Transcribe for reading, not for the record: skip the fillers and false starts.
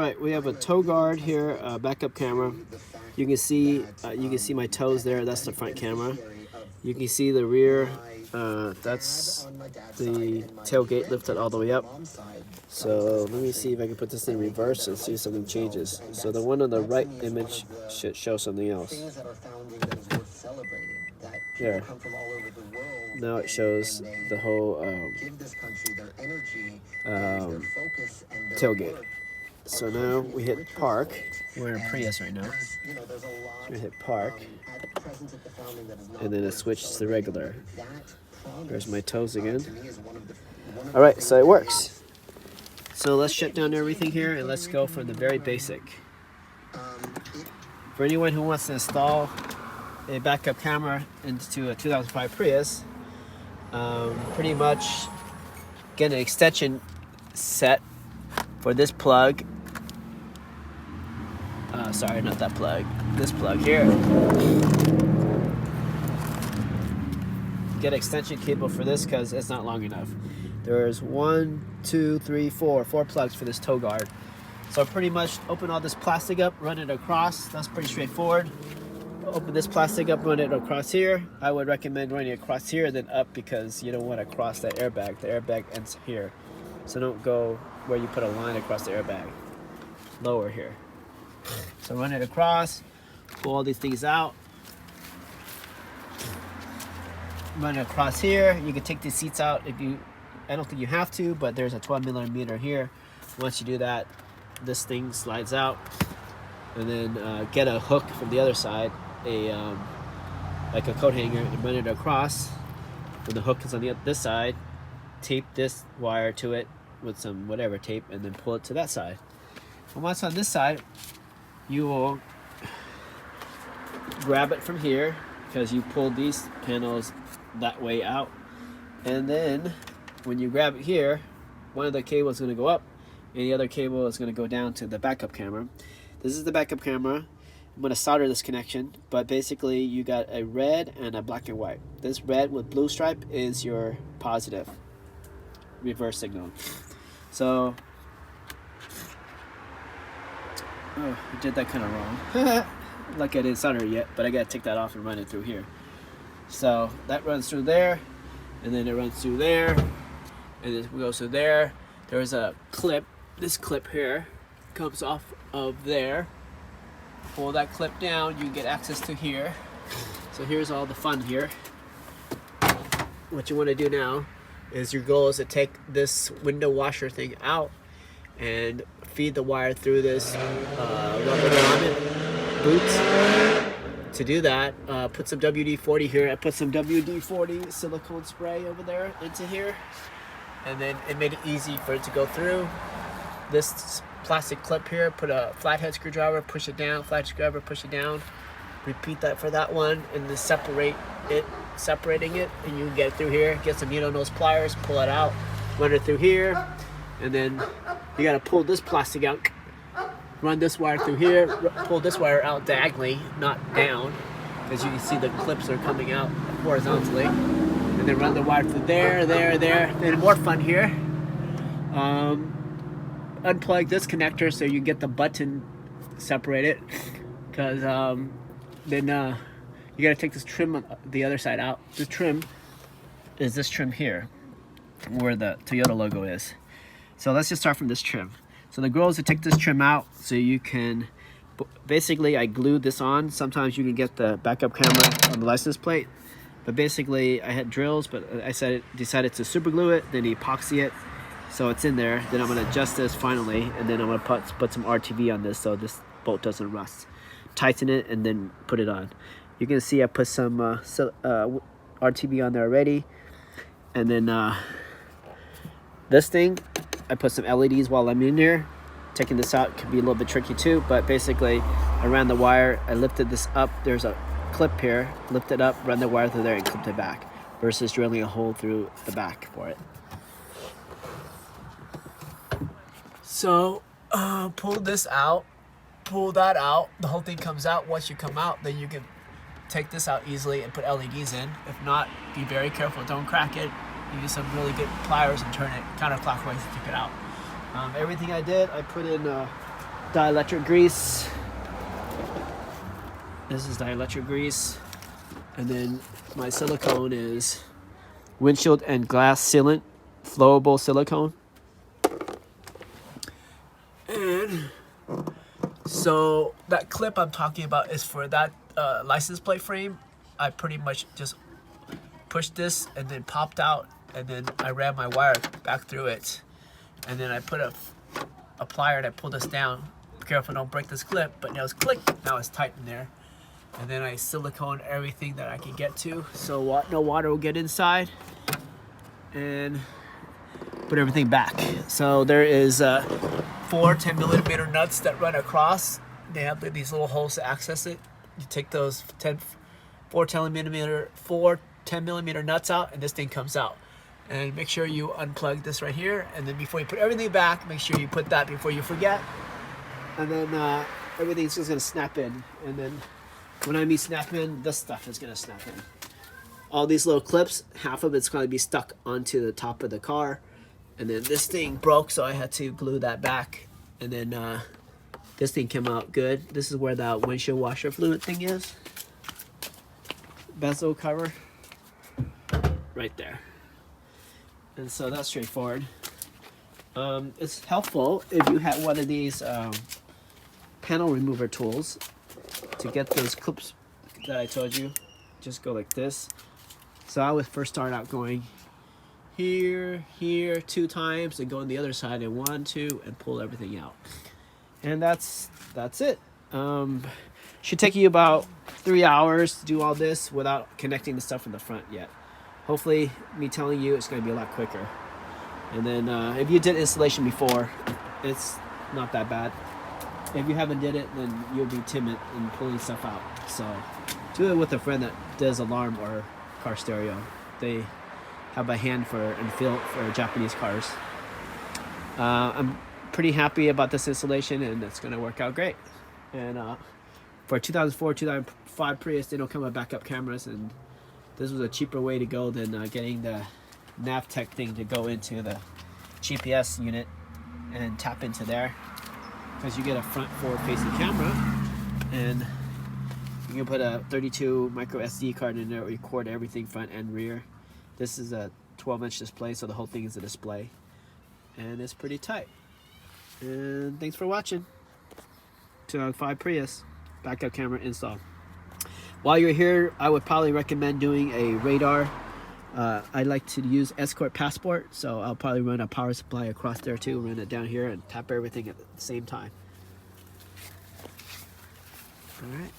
Right, we have a tow guard here, backup camera. You can see my toes there. That's the front camera. You can see the rear. That's the tailgate lifted all the way up. So let me see if I can put this in reverse and see if something changes. So the one on the right image should show something else. There. Now it shows the whole tailgate. So now we hit park. We're in a Prius right now. So we hit park. And then it switched to regular. There's my toes again. Alright, so it works. So let's shut down everything here and let's go for the very basic. For anyone who wants to install a backup camera into a 2005 Prius, pretty much get an extension set for this plug. Sorry, not that plug. This plug here. Get extension cable for this because it's not long enough. There's 4 plugs for this tow guard. So pretty much open all this plastic up, run it across. That's pretty straightforward. Open this plastic up, run it across here. I would recommend running it across here, then up, because you don't want to cross that airbag. The airbag ends here. So don't go where you put a line across the airbag. Lower here. So run it across, pull all these things out. Run it across here. You can take the seats out if you, I don't think you have to, but there's a 12mm here. Once you do that, this thing slides out. And then get a hook from the other side, like a coat hanger, and run it across. When the hook is on this side, tape this wire to it with some whatever tape, and then pull it to that side. And once on this side, you will grab it from here because you pull these panels that way out. And then when you grab it here, one of the cables is going to go up and the other cable is going to go down to the backup camera. This is the backup camera. I'm going to solder this connection, but basically you got a red and a black and white. This red with blue stripe is your positive reverse signal. So I did that kind of wrong. Like I didn't solder it yet, but I got to take that off and run it through here. So that runs through there, and then it runs through there, and it goes through there. There's a clip. This clip here comes off of there. Pull that clip down, you get access to here. So here's all the fun here. What you want to do now is your goal is to take this window washer thing out and feed the wire through this rubber grommet boots. To do that, put some WD-40 here. I put some WD-40 silicone spray over there into here, and then it made it easy for it to go through. This plastic clip here, put a flathead screwdriver, push it down, flathead screwdriver, push it down. Repeat that for that one, and then separating it, and you can get it through here. Get some needle nose pliers, pull it out, run it through here, and then you gotta pull this plastic out. Run this wire through here, pull this wire out diagonally, not down, because you can see the clips are coming out horizontally. And then run the wire through there. Then more fun here. Unplug this connector so you get the button separated, because then you gotta take this trim on the other side out. The trim is this trim here, where the Toyota logo is. So let's just start from this trim. So the goal is to take this trim out so you can, basically I glued this on. Sometimes you can get the backup camera on the license plate, but basically I had drills, but I decided to super glue it, then epoxy it, so it's in there. Then I'm gonna adjust this finally, and then I'm gonna put some RTV on this so this bolt doesn't rust. Tighten it and then put it on. You can see I put some RTV on there already, and then this thing, I put some LEDs while I'm in here. Taking this out can be a little bit tricky too, but basically I ran the wire, I lifted this up, there's a clip here, lift it up, run the wire through there and clipped it back, versus drilling a hole through the back for it. So pull this out, pull that out, the whole thing comes out. Once you come out, then you can take this out easily and put LEDs in. If not, be very careful, don't crack it. Use some really good pliers and turn it counterclockwise to take it out. Everything I did, I put in dielectric grease. This is dielectric grease. And then my silicone is windshield and glass sealant, flowable silicone. And so that clip I'm talking about is for that license plate frame. I pretty much just pushed this and then popped out, and then I ran my wire back through it, and then I put a plier and I pulled this down. Be careful, don't break this clip. But now it's clicked. Now it's tight in there. And then I silicone everything that I can get to, so no water will get inside, and put everything back. So there is 4 10mm nuts that run across. They have these little holes to access it. You take those 4 10mm nuts out, and this thing comes out. And make sure you unplug this right here, and then before you put everything back, make sure you put that before you forget. And then everything's just gonna snap in, and then when I mean snap in, this stuff is gonna snap in. All these little clips, half of it's gonna be stuck onto the top of the car. And then this thing broke, so I had to glue that back. And then this thing came out good. This is where that windshield washer fluid thing is. Bezel cover, right there. And so that's straightforward. It's helpful if you have one of these panel remover tools to get those clips that I told you. Just go like this. So I would first start out going here 2 times, and go on the other side, and 1, 2, and pull everything out. And that's it. Should take you about 3 hours to do all this without connecting the stuff in the front yet. Hopefully, me telling you, it's going to be a lot quicker. And then if you did installation before, it's not that bad. If you haven't did it, then you'll be timid in pulling stuff out. So do it with a friend that does alarm or car stereo. They have a hand for and feel for Japanese cars. I'm pretty happy about this installation, and it's going to work out great. And for 2004, 2005 Prius, they don't come with backup cameras, and this was a cheaper way to go than getting the Navtech thing to go into the GPS unit and tap into there, because you get a front forward facing camera, and you can put a 32 micro SD card in there, record everything front and rear. This is a 12-inch display, so the whole thing is a display, and it's pretty tight. And thanks for watching. 2005 Prius backup camera install. While you're here, I would probably recommend doing a radar. I like to use Escort Passport, so I'll probably run a power supply across there too, run it down here, and tap everything at the same time. All right.